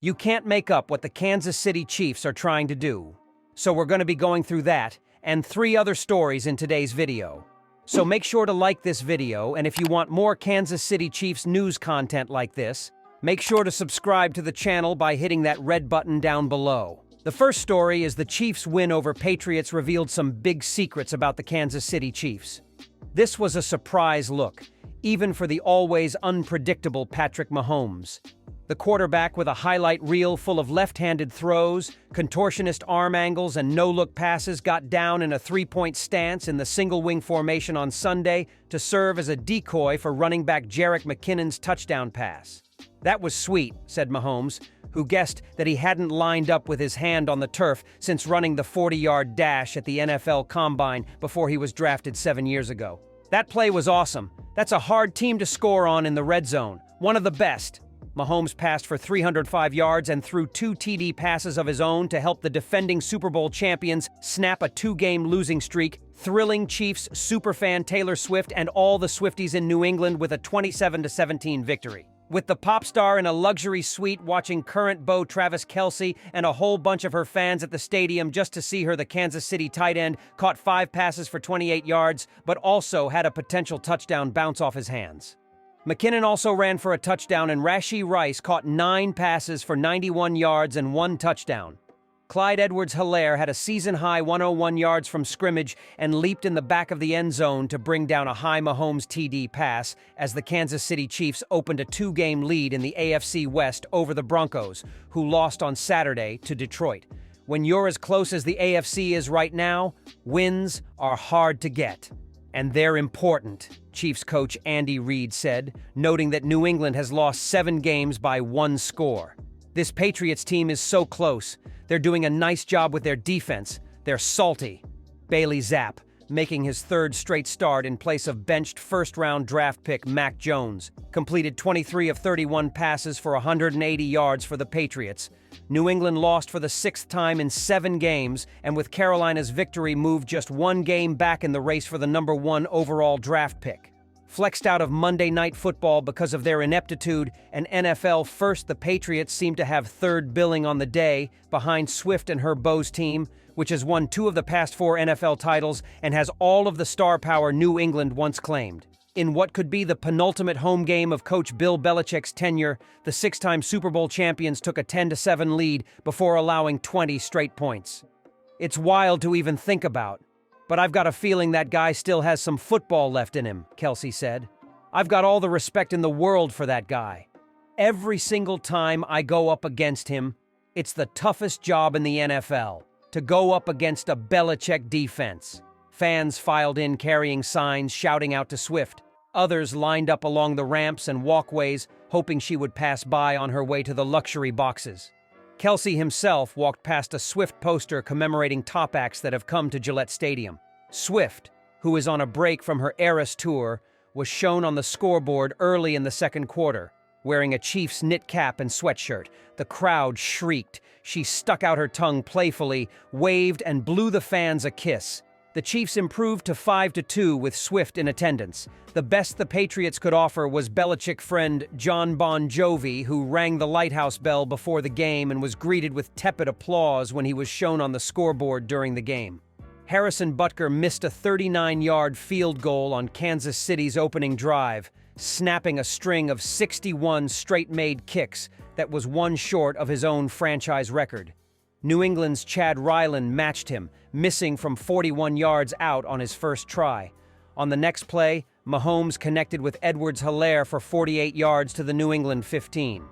You can't make up what the Kansas City Chiefs are trying to do. So we're going to be going through that and 3 other stories in today's video. So make sure to like this video, and if you want more Kansas City Chiefs news content like this, make sure to subscribe to the channel by hitting that red button down below. The first story is the Chiefs' win over Patriots revealed some big secrets about the Kansas City Chiefs. This was a surprise look, even for the always unpredictable Patrick Mahomes. The quarterback, with a highlight reel full of left-handed throws, contortionist arm angles, and no-look passes, got down in a 3-point stance in the single-wing formation on Sunday to serve as a decoy for running back Jerick McKinnon's touchdown pass. "That was sweet," said Mahomes, who guessed that he hadn't lined up with his hand on the turf since running the 40-yard dash at the NFL Combine before he was drafted 7 years ago. "That play was awesome. That's a hard team to score on in the red zone. One of the best." Mahomes passed for 305 yards and threw 2 TD passes of his own to help the defending Super Bowl champions snap a 2-game losing streak, thrilling Chiefs superfan Taylor Swift and all the Swifties in New England with a 27-17 victory. With the pop star in a luxury suite watching current beau Travis Kelce and a whole bunch of her fans at the stadium just to see her, the Kansas City tight end caught 5 passes for 28 yards, but also had a potential touchdown bounce off his hands. McKinnon also ran for a touchdown, and Rashee Rice caught 9 passes for 91 yards and 1 touchdown. Clyde Edwards-Helaire had a season-high 101 yards from scrimmage and leaped in the back of the end zone to bring down a high Mahomes TD pass as the Kansas City Chiefs opened a 2-game lead in the AFC West over the Broncos, who lost on Saturday to Detroit. When you're as close as the AFC is right now, wins are hard to get. And they're important, Chiefs coach Andy Reid said, noting that New England has lost 7 games by 1 score. "This Patriots team is so close. They're doing a nice job with their defense. They're salty." Bailey Zapp, making his 3rd straight start in place of benched first-round draft pick Mac Jones, completed 23 of 31 passes for 180 yards for the Patriots. New England lost for the 6th time in 7 games, and with Carolina's victory moved just 1 game back in the race for the number 1 overall draft pick. Flexed out of Monday Night Football because of their ineptitude and NFL first, the Patriots seem to have 3rd billing on the day, behind Swift and her Beau's team, which has won 2 of the past 4 NFL titles and has all of the star power New England once claimed. In what could be the penultimate home game of Coach Bill Belichick's tenure, the 6-time Super Bowl champions took a 10-7 lead before allowing 20 straight points. "It's wild to even think about, but I've got a feeling that guy still has some football left in him," Kelce said. "I've got all the respect in the world for that guy. Every single time I go up against him, it's the toughest job in the NFL, to go up against a Belichick defense." Fans filed in carrying signs shouting out to Swift. Others lined up along the ramps and walkways, hoping she would pass by on her way to the luxury boxes. Kelce himself walked past a Swift poster commemorating top acts that have come to Gillette Stadium. Swift, who is on a break from her Eras tour, was shown on the scoreboard early in the 2nd quarter, wearing a Chiefs knit cap and sweatshirt. The crowd shrieked. She stuck out her tongue playfully, waved, and blew the fans a kiss. The Chiefs improved to 5-2 with Swift in attendance. The best the Patriots could offer was Belichick friend John Bon Jovi, who rang the lighthouse bell before the game and was greeted with tepid applause when he was shown on the scoreboard during the game. Harrison Butker missed a 39-yard field goal on Kansas City's opening drive, snapping a string of 61 straight-made kicks that was 1 short of his own franchise record. New England's Chad Ryland matched him, missing from 41 yards out on his first try. On the next play, Mahomes connected with Edwards-Helaire for 48 yards to the New England 15.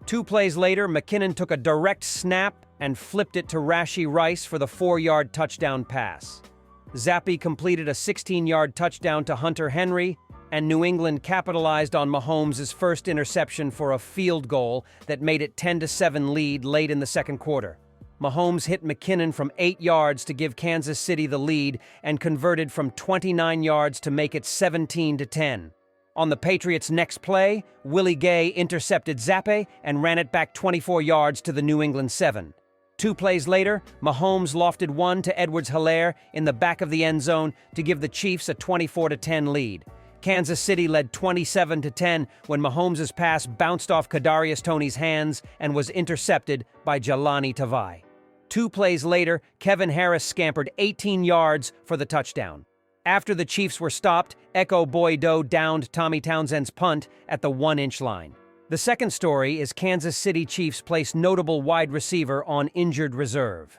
2 plays later, McKinnon took a direct snap and flipped it to Rashee Rice for the 4-yard touchdown pass. Zappe completed a 16-yard touchdown to Hunter Henry, and New England capitalized on Mahomes' first interception for a field goal that made it 10-7 lead late in the 2nd quarter. Mahomes hit McKinnon from 8 yards to give Kansas City the lead and converted from 29 yards to make it 17-10. On the Patriots' next play, Willie Gay intercepted Zappe and ran it back 24 yards to the New England 7. 2 plays later, Mahomes lofted one to Edwards-Helaire in the back of the end zone to give the Chiefs a 24-10 lead. Kansas City led 27-10 when Mahomes' pass bounced off Kadarius Toney's hands and was intercepted by Jelani Tavai. 2 plays later, Kevin Harris scampered 18 yards for the touchdown. After the Chiefs were stopped, Echo Boy-Doe downed Tommy Townsend's punt at the 1-inch line. The second story is Kansas City Chiefs place notable wide receiver on injured reserve.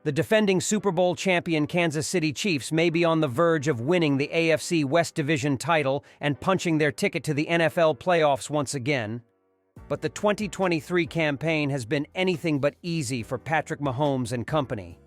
The defending Super Bowl champion Kansas City Chiefs may be on the verge of winning the AFC West Division title and punching their ticket to the NFL playoffs once again. But the 2023 campaign has been anything but easy for Patrick Mahomes and company.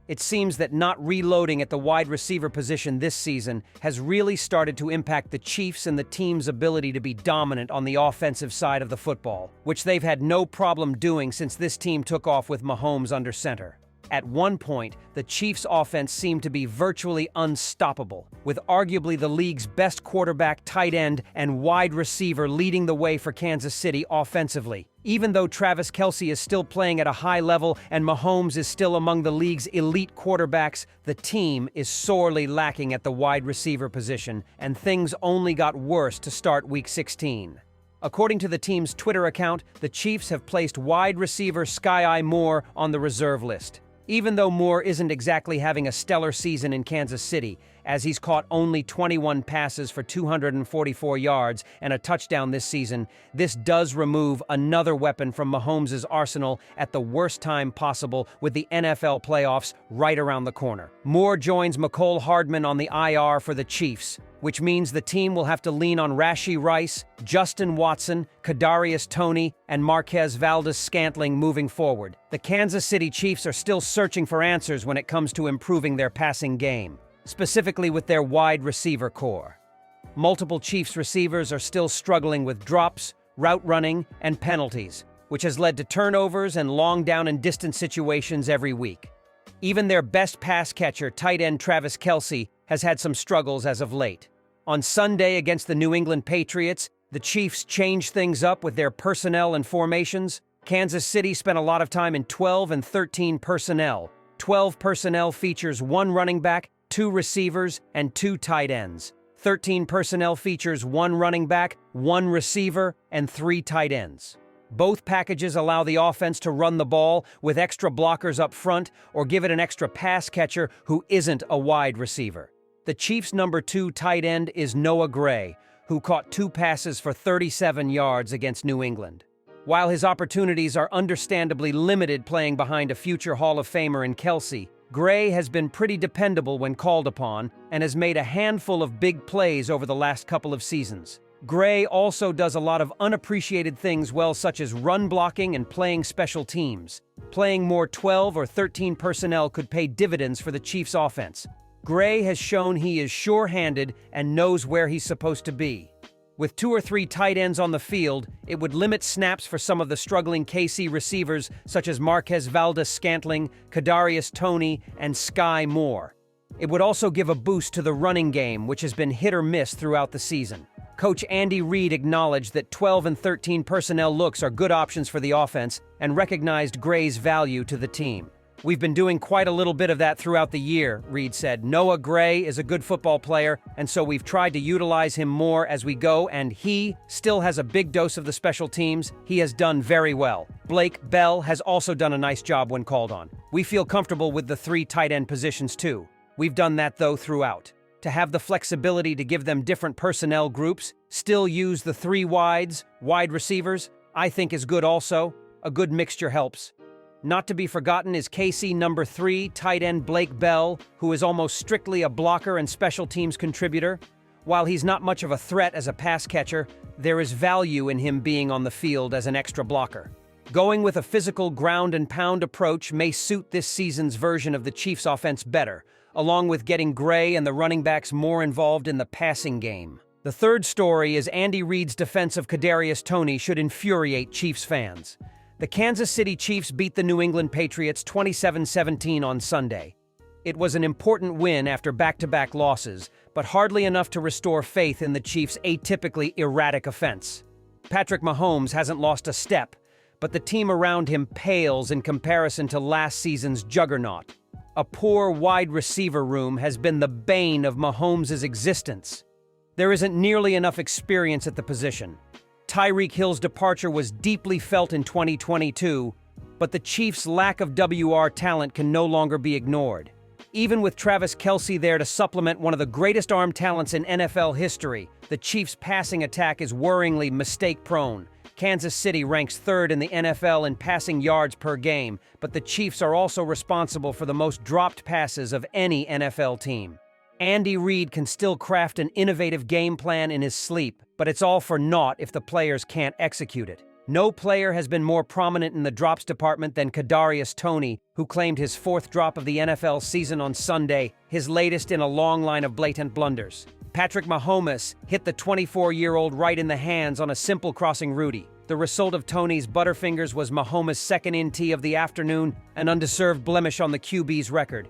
It seems that not reloading at the wide receiver position this season has really started to impact the Chiefs and the team's ability to be dominant on the offensive side of the football, which they've had no problem doing since this team took off with Mahomes under center. At one point, the Chiefs' offense seemed to be virtually unstoppable, with arguably the league's best quarterback, tight end, and wide receiver leading the way for Kansas City offensively. Even though Travis Kelce is still playing at a high level and Mahomes is still among the league's elite quarterbacks, the team is sorely lacking at the wide receiver position, and things only got worse to start Week 16. According to the team's Twitter account, the Chiefs have placed wide receiver Sky Moore on the reserve list. Even though Moore isn't exactly having a stellar season in Kansas City, as he's caught only 21 passes for 244 yards and a touchdown this season, this does remove another weapon from Mahomes' arsenal at the worst time possible, with the NFL playoffs right around the corner. Moore joins Mecole Hardman on the IR for the Chiefs, which means the team will have to lean on Rashee Rice, Justin Watson, Kadarius Toney, and Marquez Valdes-Scantling moving forward. The Kansas City Chiefs are still searching for answers when it comes to improving their passing game, specifically with their wide receiver core. Multiple Chiefs receivers are still struggling with drops, route running, and penalties, which has led to turnovers and long down and distance situations every week. Even their best pass catcher, tight end Travis Kelce, has had some struggles as of late. On Sunday against the New England Patriots, the Chiefs changed things up with their personnel and formations. Kansas City spent a lot of time in 12 and 13 personnel. 12 personnel features 1 running back, 2 receivers, and 2 tight ends. 13 personnel features 1 running back, 1 receiver, and 3 tight ends. Both packages allow the offense to run the ball with extra blockers up front or give it an extra pass catcher who isn't a wide receiver. The Chiefs' number 2 tight end is Noah Gray, who caught 2 passes for 37 yards against New England. While his opportunities are understandably limited playing behind a future Hall of Famer in Kelce, Gray has been pretty dependable when called upon and has made a handful of big plays over the last couple of seasons. Gray also does a lot of unappreciated things well, such as run blocking and playing special teams. Playing more 12 or 13 personnel could pay dividends for the Chiefs' offense. Gray has shown he is sure-handed and knows where he's supposed to be. With 2 or 3 tight ends on the field, it would limit snaps for some of the struggling KC receivers such as Marquez Valdes-Scantling, Kadarius Toney, and Sky Moore. It would also give a boost to the running game, which has been hit or miss throughout the season. Coach Andy Reid acknowledged that 12 and 13 personnel looks are good options for the offense and recognized Gray's value to the team. "We've been doing quite a little bit of that throughout the year," Reid said. "Noah Gray is a good football player, and so we've tried to utilize him more as we go, and he still has a big dose of the special teams. He has done very well. Blake Bell has also done a nice job when called on. We feel comfortable with the 3 tight end positions too. We've done that, though, throughout. To have the flexibility to give them different personnel groups, still use the 3 wide receivers, I think is good also. A good mixture helps." Not to be forgotten is KC number 3 tight end Blake Bell, who is almost strictly a blocker and special teams contributor. While he's not much of a threat as a pass catcher, there is value in him being on the field as an extra blocker. Going with a physical ground and pound approach may suit this season's version of the Chiefs' offense better, along with getting Gray and the running backs more involved in the passing game. The third story is Andy Reid's defense of Kadarius Toney should infuriate Chiefs fans. The Kansas City Chiefs beat the New England Patriots 27-17 on Sunday. It was an important win after back-to-back losses, but hardly enough to restore faith in the Chiefs' atypically erratic offense. Patrick Mahomes hasn't lost a step, but the team around him pales in comparison to last season's juggernaut. A poor wide receiver room has been the bane of Mahomes' existence. There isn't nearly enough experience at the position. Tyreek Hill's departure was deeply felt in 2022, but the Chiefs' lack of WR talent can no longer be ignored. Even with Travis Kelce there to supplement one of the greatest arm talents in NFL history, the Chiefs' passing attack is worryingly mistake-prone. Kansas City ranks third in the NFL in passing yards per game, but the Chiefs are also responsible for the most dropped passes of any NFL team. Andy Reid can still craft an innovative game plan in his sleep, but it's all for naught if the players can't execute it. No player has been more prominent in the drops department than Kadarius Toney, who claimed his fourth drop of the NFL season on Sunday, his latest in a long line of blatant blunders. Patrick Mahomes hit the 24-year-old right in the hands on a simple crossing route. The result of Toney's butterfingers was Mahomes' second INT of the afternoon, an undeserved blemish on the QB's record.